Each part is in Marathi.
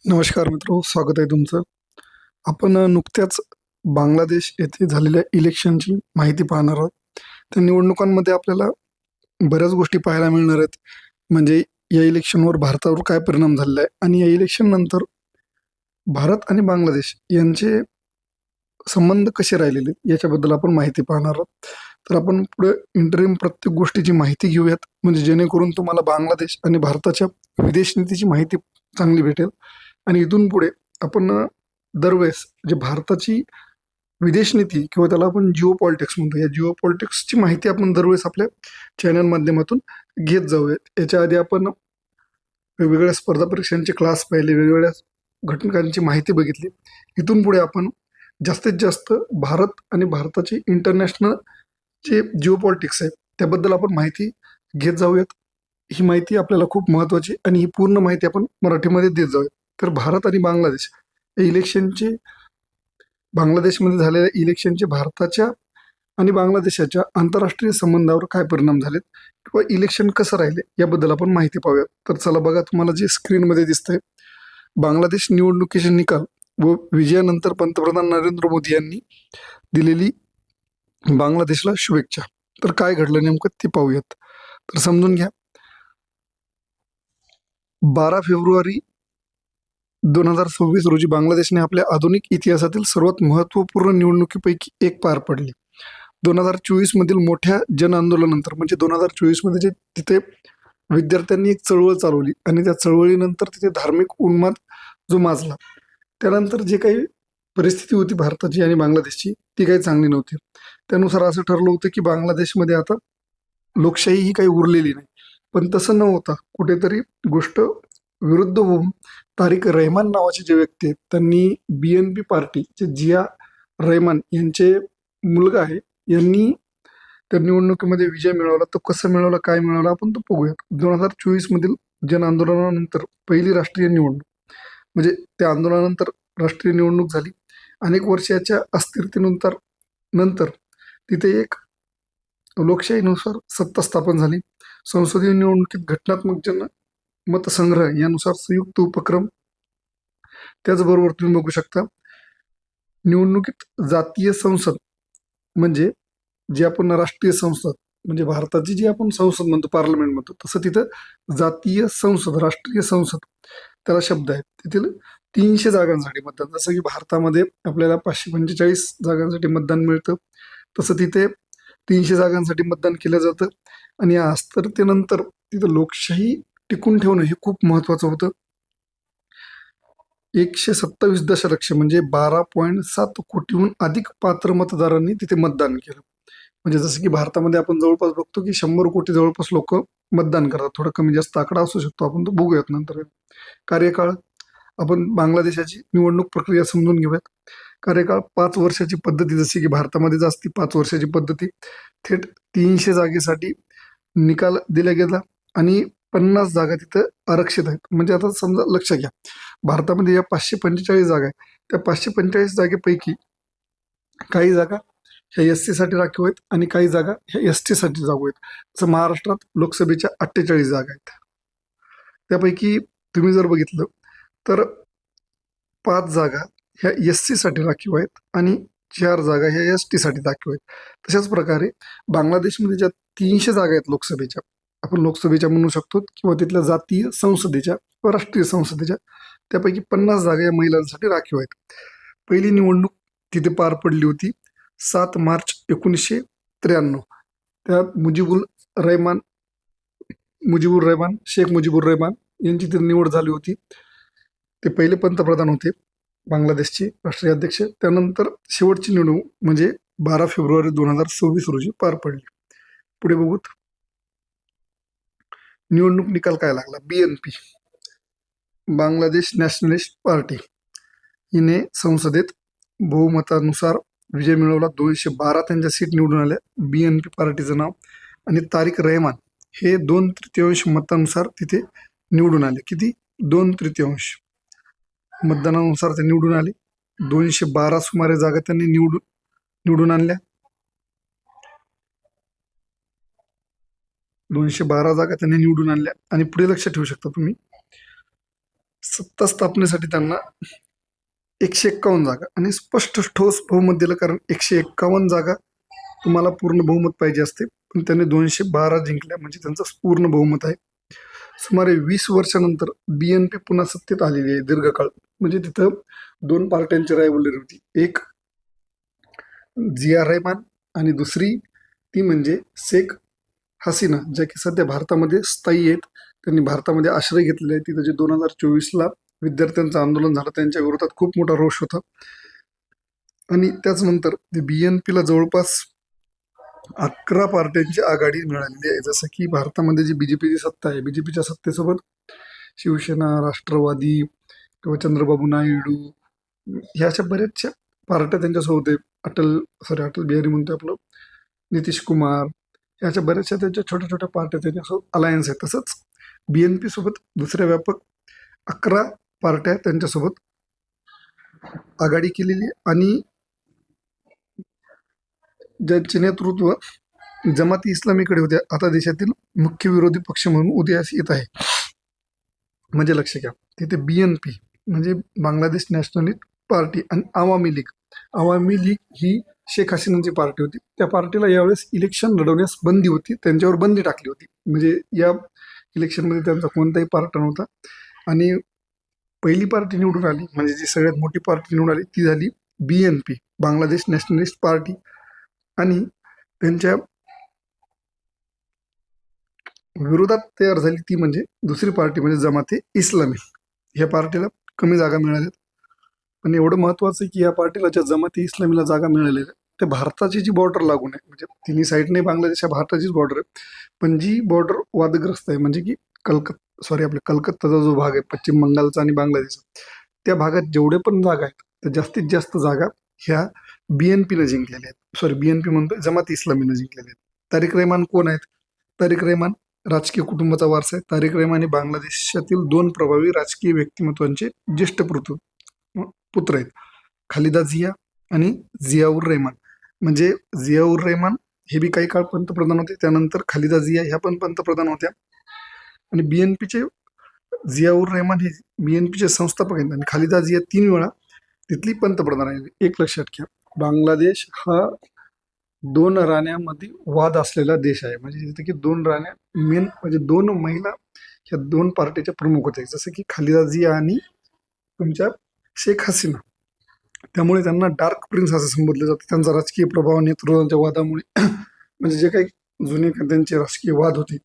नमस्कार मित्रो, स्वागत आहे तुमचं. आपण नुकत्याच बांगलादेश येथे झालेल्या इलेक्शनची माहिती पाहणार आहोत. त्या निवडणुकांमध्ये आपल्याला बऱ्याच गोष्टी पाहायला मिळणार आहेत. म्हणजे या इलेक्शनवर भारतावर काय परिणाम झालेला आहे आणि या इलेक्शन नंतर भारत आणि बांगलादेश यांचे संबंध कसे राहिलेले याच्याबद्दल आपण माहिती पाहणार आहोत. तर आपण पुढे इंटरिम प्रत्येक गोष्टीची माहिती घेऊयात, म्हणजे जेणेकरून तुम्हाला बांगलादेश आणि भारताच्या विदेश नीतीची माहिती चांगली भेटेल. आणि इथून पुढे आपण दरवेळेस जे भारताची विदेश नीती किंवा त्याला आपण जिओ पॉलिटिक्स म्हणतो, या जिओ पॉलिटिक्सची माहिती आपण दरवेळेस आपल्या चॅनल माध्यमातून घेत जाऊयात. याच्या आधी आपण वेगवेगळ्या स्पर्धा परीक्षांचे क्लास पाहिले, वेगवेगळ्या घटकांची माहिती बघितली. इथून पुढे आपण जास्तीत जास्त भारत आणि भारताची इंटरनॅशनल जे जिओ पॉलिटिक्स आहे त्याबद्दल आपण माहिती घेत जाऊयात. ही माहिती आपल्याला खूप महत्त्वाची आणि ही पूर्ण माहिती आपण मराठीमध्ये देत जाऊयात. तर भारत आणि बांगलादेश या इलेक्शनचे, बांगलादेशमध्ये झालेल्या इलेक्शनचे भारताच्या आणि बांगलादेशाच्या आंतरराष्ट्रीय संबंधावर काय परिणाम झालेत किंवा इलेक्शन कसं राहिले याबद्दल आपण माहिती पाहूयात. तर चला बघा, तुम्हाला जे स्क्रीनमध्ये दिसतंय, बांगलादेश निवडणुकीचे निकाल व विजयानंतर पंतप्रधान नरेंद्र मोदी यांनी दिलेली बांगलादेशला शुभेच्छा. तर काय घडलं नेमकं ते पाहूयात. तर समजून घ्या. 12 फेब्रुवारी 2026 रोजी बांगलादेशने आपल्या आधुनिक इतिहासातील सर्वात महत्त्वपूर्ण निवडणुकीपैकी एक पार पडली. 2024 मधील मोठ्या जन आंदोलनानंतर, म्हणजे 2024 मध्ये जे तिथे विद्यार्थ्यांनी एक चळवळ चालवली आणि त्या चळवळीनंतर तिथे धार्मिक उन्माद जो माजला, त्यानंतर जे काही परिस्थिती होती भारताची आणि बांगलादेशची ती काही चांगली नव्हती. त्यानुसार असं ठरलं होतं की बांगलादेशमध्ये आता लोकशाही ही काही उरलेली नाही. पण तसं न होता कुठेतरी गोष्ट विरुद्ध होऊन तारिक रहमान नावाचे जे व्यक्ती आहेत त्यांनी BNP पार्टी, जे जिया रहमान यांचे मुलगा आहे, यांनी त्या निवडणुकीमध्ये विजय मिळवला. तो कसं मिळवला, काय मिळवला, आपण तो बघूयात. 2024 मधील जन आंदोलनानंतर पहिली राष्ट्रीय निवडणूक, म्हणजे त्या आंदोलनानंतर राष्ट्रीय निवडणूक झाली. अनेक वर्षाच्या अस्थिरतेनंतर नंतर तिथे एक लोकशाहीनुसार सत्ता स्थापन झाली. संसदीय निवडणुकीत घटनात्मक मतसंग्रह यानुसार संयुक्त उपक्रम. त्याचबरोबर तुम्ही बघू शकता, निवडणुकीत जातीय संसद, म्हणजे जे आपण राष्ट्रीय संसद, म्हणजे भारताची जी आपण संसद म्हणतो, पार्लमेंट म्हणतो, तसं तिथं जातीय संसद, राष्ट्रीय संसद त्याला शब्द आहे. तिथील 300 जागांसाठी मतदान. जसं की भारतामध्ये आपल्याला 545 जागांसाठी मतदान मिळतं, तसं तिथे 300 जागांसाठी मतदान केलं जातं. आणि या अस्थिरतेनंतर तिथं लोकशाही टिकून ठेवणं हे खूप महत्वाचं होतं. 127 दशलक्ष म्हणजे 12.7 कोटीहून अधिक पात्र मतदारांनी तिथे मतदान केलं. म्हणजे जसं की भारतामध्ये आपण जवळपास बघतो की 100 कोटी जवळपास लोक मतदान करतात. थोडं कमी जास्त आकडा असू शकतो, आपण तो बघूयात नंतर. कार्यकाळ, आपण बांगलादेशाची निवडणूक प्रक्रिया समजून घेऊयात. कार्यकाळ 5 वर्षाची पद्धती, जशी की भारतामध्ये असती 5 वर्षाची पद्धती, थेट 300 जागेसाठी निकाल दिला गेला आणि 50 जागा तिथं आरक्षित आहेत. म्हणजे आता समजा, लक्ष घ्या, भारतामध्ये या 545 जागा आहेत, त्या 545 जागेपैकी काही जागा ह्या SC साठी राखीव आहेत आणि काही जागा ह्या ST साठी जागो आहेत. जसं महाराष्ट्रात लोकसभेच्या 48 जागा आहेत. त्यापैकी तुम्ही जर बघितलं तर 5 जागा ह्या SC साठी राखीव आहेत आणि 4 जागा ह्या ST साठी राखीव आहेत. तशाच प्रकारे बांगलादेशमध्ये ज्या 300 जागा आहेत लोकसभेच्या, आपण लोकसभेच्या म्हणू शकतो, किंवा तिथल्या जातीय संसदेच्या किंवा राष्ट्रीय संसदेच्या, त्यापैकी 50 जागा या महिलांसाठी राखीव आहेत. पहिली निवडणूक तिथे पार पडली होती 7 मार्च 1993. त्यात शेख मुजीबुर रहमान यांची तिथे निवड झाली होती. ते पहिले पंतप्रधान होते बांगलादेशचे राष्ट्रीय अध्यक्ष. त्यानंतर शेवटची निवडणूक म्हणजे 12 फेब्रुवारी 2026 रोजी पार पडली. पुढे बघूत, निवडणूक निकाल काय लागला. BNP, बांगलादेश नॅशनलिस्ट पार्टी, हिने संसदेत बहुमतानुसार विजय मिळवला. 212 त्यांच्या सीट निवडून आल्या. BNP पार्टीचं नाव. आणि तारिक रहमान हे 2/3 मतानुसार तिथे निवडून आले. किती? 2/3 मतदानानुसार ते निवडून आले. 212 सुमारे जागा त्यांनी निवडून आणल्या. 212 जागा त्यांनी निवडून आणल्या. आणि पुढे लक्ष ठेवू शकता तुम्ही, सत्ता स्थापनेसाठी त्यांना 151 जागा आणि स्पष्ट ठोस बहुमत दिलं, कारण 151 जागा तुम्हाला पूर्ण बहुमत पाहिजे असते, पण त्यांनी 212 जिंकल्या, म्हणजे त्यांचं पूर्ण बहुमत आहे. सुमारे 20 वर्षानंतर BNP पुन्हा सत्तेत आलेली आहे दीर्घकाळ. म्हणजे तिथं 2 पार्ट्यांची रायव्हलरी होती, एक जिया रहमान आणि दुसरी ती म्हणजे शेख हसीना, ज्या की सध्या भारतामध्ये स्थायी आहेत. त्यांनी भारतामध्ये आश्रय घेतलेला आहे. तिथं जे 2024ला विद्यार्थ्यांचं आंदोलन झालं त्यांच्या विरोधात खूप मोठा रोष होता. आणि त्याचनंतर BNPला जवळपास 11 पार्ट्यांची आघाडी मिळालेली आहे. जसं की भारतामध्ये जी BJPची सत्ता आहे, BJPच्या सत्तेसोबत शिवसेना, राष्ट्रवादी किंवा चंद्रबाबू नायडू ह्या अशा बऱ्याचशा पार्ट्या त्यांच्यासोबत आहे. अटल बिहारी म्हणतो आपलं, नितीश कुमार, याच्या बऱ्याचशा त्यांच्या छोट्या छोट्या पार्ट्या त्यांच्यासोबत अलायन्स आहे. तसंच BNP सोबत दुसऱ्या व्यापक 11 पार्ट्या त्यांच्यासोबत आघाडी केलेली आहे. आणि ज्यांचे नेतृत्व जमाती इस्लामीकडे होते, आता देशातील मुख्य विरोधी पक्ष म्हणून उदयास येत आहे. म्हणजे लक्ष घ्या, तिथे BNP म्हणजे बांगलादेश नॅशनलिस्ट पार्टी आणि आवामी लीग ही शेख हसीनाची पार्टी होती. त्या पार्टीला यावेळेस इलेक्शन लढवण्यास बंदी होती, त्यांच्यावर बंदी टाकली होती. म्हणजे या इलेक्शनमध्ये त्यांचा कोणताही पार्ट नव्हता. आणि पहिली पार्टी निवडून आली, म्हणजे जी सगळ्यात मोठी पार्टी निवडून आली ती झाली BNP, बांगलादेश नॅशनलिस्ट पार्टी. आणि त्यांच्या विरोधात तयार झाली ती म्हणजे दुसरी पार्टी म्हणजे जमाते इस्लामी. ह्या पार्टीला कमी जागा मिळाल्यात. पण एवढं महत्वाचं आहे की या पार्टीला ज्या जमाते इस्लामीला जागा मिळालेल्या ते भारताची जी बॉर्डर लागून आहे, म्हणजे तिन्ही साईडने बांगलादेश भारताचीच बॉर्डर आहे, पण जी बॉर्डर वादग्रस्त आहे, म्हणजे की आपल्या कलकत्ताचा जो भाग आहे पश्चिम बंगालचा आणि बांगलादेशचा, त्या भागात जेवढे पण जागा आहेत तर जास्तीत जास्त जागा ह्या BNPनं जिंकलेल्या आहेत. BNP म्हणतोय, जमात इस्लामीनं जिंकलेल्या आहेत. तारिक रहमान कोण आहेत? तारिक रहमान राजकीय कुटुंबाचा वारसा आहे. तारिक रहमान हे बांगलादेशातील 2 प्रभावी राजकीय व्यक्तिमत्वांचे ज्येष्ठ पुत्र आहेत, खालिदा जिया आणि जियाउर रहमान. म्हणजे जियाउर रहमान हे बी काही काळ पंतप्रधान होते, त्यानंतर खालिदा जिया ह्या पण पंतप्रधान होत्या. आणि BNPचे जियाउर रहमान हे BNPचे संस्थापक आहेत आणि खालिदा जिया 3 वेळा तिथली पंतप्रधान आहे. एक लक्षात घ्या, बांगलादेश हा 2 राण्यांमध्ये वाद असलेला देश आहे. म्हणजे तिथे की 2 राण्या मेन, म्हणजे 2 महिला ह्या 2 पार्टीच्या प्रमुख होत्या, जसं की खालिदा जिया आणि तुमच्या शेख हसीना. त्यामुळे त्यांना डार्क प्रिन्स असं संबोधलं जातं. त्यांचा राजकीय प्रभाव नेतृत्वाच्या वादामुळे म्हणजे जे काही जुने त्यांचे राजकीय वाद होते,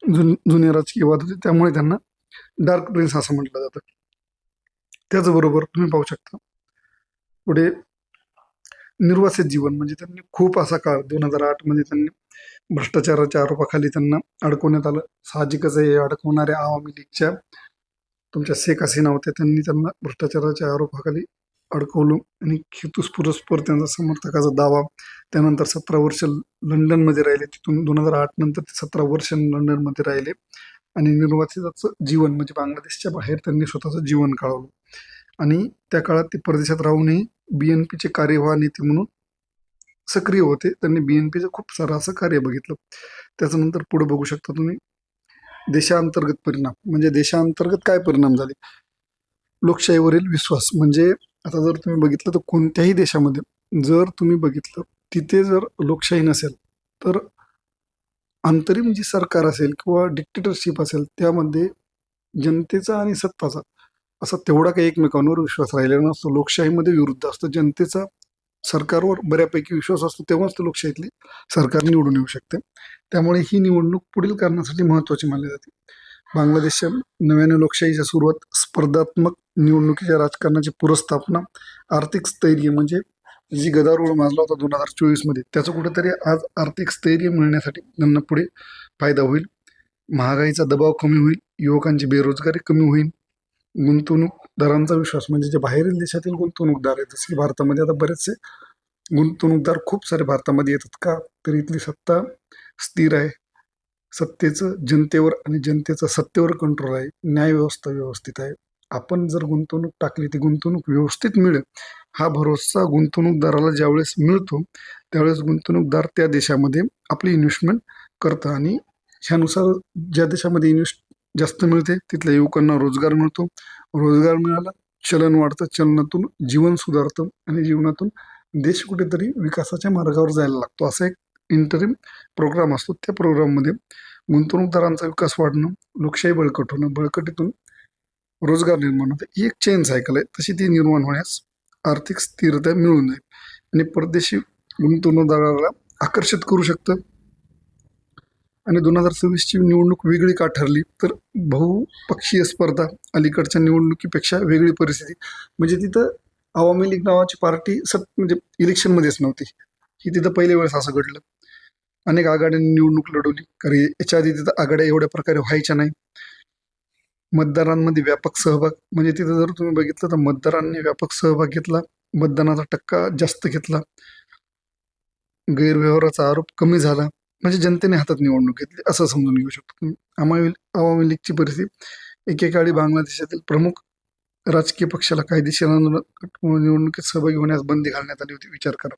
जुने राजकीय वाद होते, त्यामुळे त्यांना डार्क प्रिन्स असं म्हटलं जातं. त्याचबरोबर तुम्ही पाहू शकता पुढे निर्वासित जीवन, म्हणजे त्यांनी खूप असा काळ 2008 मध्ये त्यांनी भ्रष्टाचाराच्या आरोपाखाली त्यांना अडकवण्यात आलं. साहजिकच आहे, अडकवणाऱ्या आवामी लीगच्या तुमच्या शेख हसीना होत्या, त्यांनी त्यांना भ्रष्टाचाराच्या आरोपाखाली अडकवलं आणि हेतुपुरस्पर त्यांचा समर्थकाचा दावा. त्यानंतर 17 वर्ष लंडनमध्ये राहिले, तिथून 2008 नंतर ते 17 वर्ष लंडनमध्ये राहिले आणि निर्वासिताचं जीवन म्हणजे बांगलादेशच्या बाहेर त्यांनी स्वतःचं जीवन काढवलं. आणि त्या काळात ते परदेशात राहूनही BNPचे कार्यवाह नेते म्हणून सक्रिय होते. त्यांनी BNPचं खूप सारं असं कार्य बघितलं. त्याच्यानंतर पुढे बघू शकता तुम्ही देशांतर्गत परिणाम. म्हणजे देशांतर्गत काय परिणाम झाले? लोकशाहीवरील विश्वास. म्हणजे आता जर तुम्ही बघितलं तर कोणत्याही देशामध्ये जर तुम्ही बघितलं तिथे जर लोकशाही नसेल तर अंतरिम जी सरकार असेल किंवा डिक्टेटरशिप असेल, त्यामध्ये जनतेचा आणि सत्ताचा असा तेवढा काही एकमेकांवर विश्वास राहिलेला नसतो. लोकशाहीमध्ये विरुद्ध असतं, जनतेचा सरकारवर बऱ्यापैकी विश्वास असतो, तेव्हाच तर लोकशाहीतली सरकार निवडून येऊ शकते. त्यामुळे ही निवडणूक पुढील कारणासाठी महत्वाची मानली जाते. बांगलादेशच्या नव्याने लोकशाहीच्या सुरुवात, स्पर्धात्मक निवडणुकीच्या राजकारणाची पुरस्थापना, आर्थिक स्थैर्य, म्हणजे जी गदारोळ माजला होता 2024 मध्ये, त्याचं कुठेतरी आज आर्थिक स्थैर्य मिळण्यासाठी त्यांना पुढे फायदा होईल. महागाईचा दबाव कमी होईल, युवकांची बेरोजगारी कमी होईल, गुंतवणूकदारांचा विश्वास, म्हणजे जे बाहेरील देशातील गुंतवणूकदार आहेत, जसे की भारतामध्ये आता बरेचसे गुंतवणूकदार खूप सारे भारतामध्ये येतात का, तर इथली सत्ता स्थिर आहे, सत्तेचं जनतेवर आणि जनतेचा सत्तेवर कंट्रोल आहे, न्याय व्यवस्था व्यवस्थित आहे. आपण जर गुंतवणूक टाकली ती गुंतवणूक व्यवस्थित मिळेल, हा भरोसा गुंतवणूकदाराला ज्यावेळेस मिळतो त्यावेळेस गुंतवणूकदार त्या देशामध्ये आपली इन्व्हेस्टमेंट करतं आणि ह्यानुसार ज्या देशामध्ये जास्त मिळते, तिथल्या युवकांना रोजगार मिळतो, रोजगार मिळाला चलन वाढतं, चलनातून जीवन सुधारतं आणि जीवनातून देश कुठेतरी विकासाच्या मार्गावर जायला लागतो. असा एक इंटरिम प्रोग्राम असतो. त्या प्रोग्राममध्ये गुंतवणूकदारांचा विकास वाढणं, लोकशाही बळकट होणं, बळकटीतून रोजगार निर्माण होते. ही एक चेन सायकल आहे, तशी ती निर्माण होण्यास आर्थिक स्थिरता मिळून जाईल आणि परदेशी गुंतवणूकदाराला आकर्षित करू शकतं. आणि 2026ची निवडणूक वेगळी का ठरली तर बहुपक्षीय स्पर्धा, अलीकडच्या निवडणुकीपेक्षा वेगळी परिस्थिती. म्हणजे तिथं आवामी लीग नावाची पार्टी म्हणजे इलेक्शनमध्येच नव्हती. ही तिथं पहिल्या वेळेस असं घडलं. अनेक आघाड्यांनी निवडणूक लढवली, कारण याच्या आधी तिथं आघाड्या एवढ्या प्रकारे व्हायच्या नाही. मतदारांमध्ये व्यापक सहभाग, म्हणजे तिथं जर तुम्ही बघितलं तर मतदारांनी व्यापक सहभाग घेतला, मतदानाचा टक्का जास्त घेतला, गैरव्यवहाराचा आरोप कमी झाला, म्हणजे जनतेने हातात निवडणूक घेतली असं समजून घेऊ शकतो तुम्ही. आवामी लीगची परिस्थिती, एकेकाळी बांगलादेशातील प्रमुख राजकीय पक्षाला कायदेशीर निवडणुकीत सहभागी होण्यास बंदी घालण्यात आली होती. विचार करा,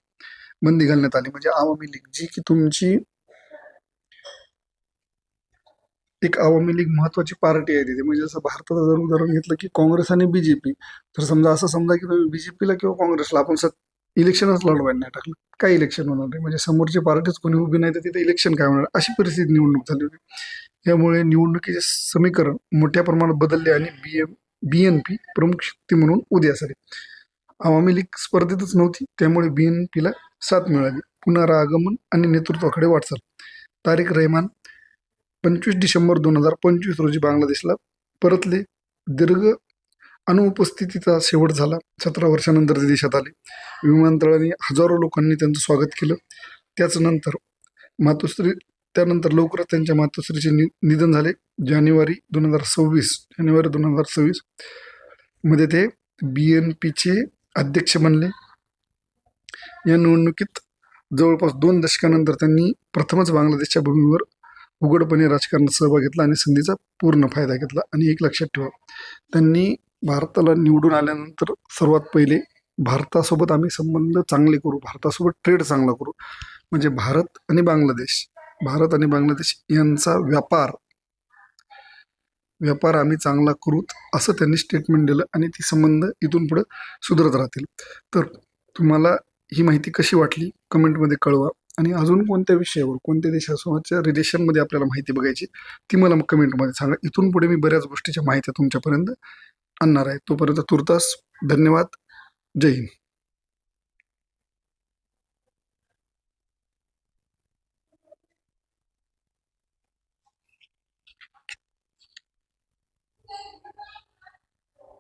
बंदी घालण्यात आली. म्हणजे आवामी लीग जी की तुमची एक आवामी लीग महत्वाची पार्टी आहे तिथे. म्हणजे जसं भारताचं जर उदाहरण घेतलं की काँग्रेस आणि बीजेपी, तर समजा असं समजा की तुम्ही बीजेपीला किंवा काँग्रेसला आपण इलेक्शनच लढवायला नाही टाकलं, काय इलेक्शन होणार नाही. म्हणजे समोरची पार्टीच कोणी उभी नाही तर तिथे इलेक्शन काय होणार, अशी परिस्थिती निवडणूक झाली होती. त्यामुळे निवडणुकीचे समीकरण मोठ्या प्रमाणात बदलले आणि बीएनपी प्रमुख शक्ती म्हणून उदयास आली. आवामी लीग स्पर्धेतच नव्हती, त्यामुळे बीएनपीला साथ मिळाली. पुनरागमन आणि नेतृत्वाकडे वाटचाल. तारिक रहमान 25 डिसेंबर 2025 रोजी बांगलादेशला परतले. दीर्घ अनुपस्थितीचा शेवट झाला. 17 वर्षानंतर ते देशात आले. विमानतळाने हजारो लोकांनी त्यांचं स्वागत केलं. त्यानंतर लवकरच त्यांच्या मातोश्रीचे निधन झाले. जानेवारी 2026 मध्ये ते बीएनपीचे अध्यक्ष बनले. या निवडणुकीत जवळपास 2 दशकानंतर त्यांनी प्रथमच बांगलादेशच्या भूमीवर उघडपणे राजकारणात सहभाग घेतला आणि संधीचा पूर्ण फायदा घेतला. आणि एक लक्षात ठेवा, त्यांनी भारताला निवडून आल्यानंतर सर्वात पहिले भारतासोबत आम्ही संबंध चांगले करू, भारतासोबत ट्रेड चांगला करू. म्हणजे भारत आणि बांगलादेश यांचा व्यापार आम्ही चांगला करू असं त्यांनी स्टेटमेंट दिलं आणि ती संबंध इथून पुढे सुधारत राहतील. तर तुम्हाला ही माहिती कशी वाटली कमेंटमध्ये कळवा. आणि अजून कोणत्या विषयावर, कोणत्या देशासोबतच्या रिलेशनमध्ये आपल्याला माहिती बघायची ती मला कमेंटमध्ये सांगा. इथून पुढे मी बऱ्याच गोष्टीच्या माहिती तुमच्यापर्यंत आणणार आहे. तोपर्यंत तुर्तास धन्यवाद. जय हिंद.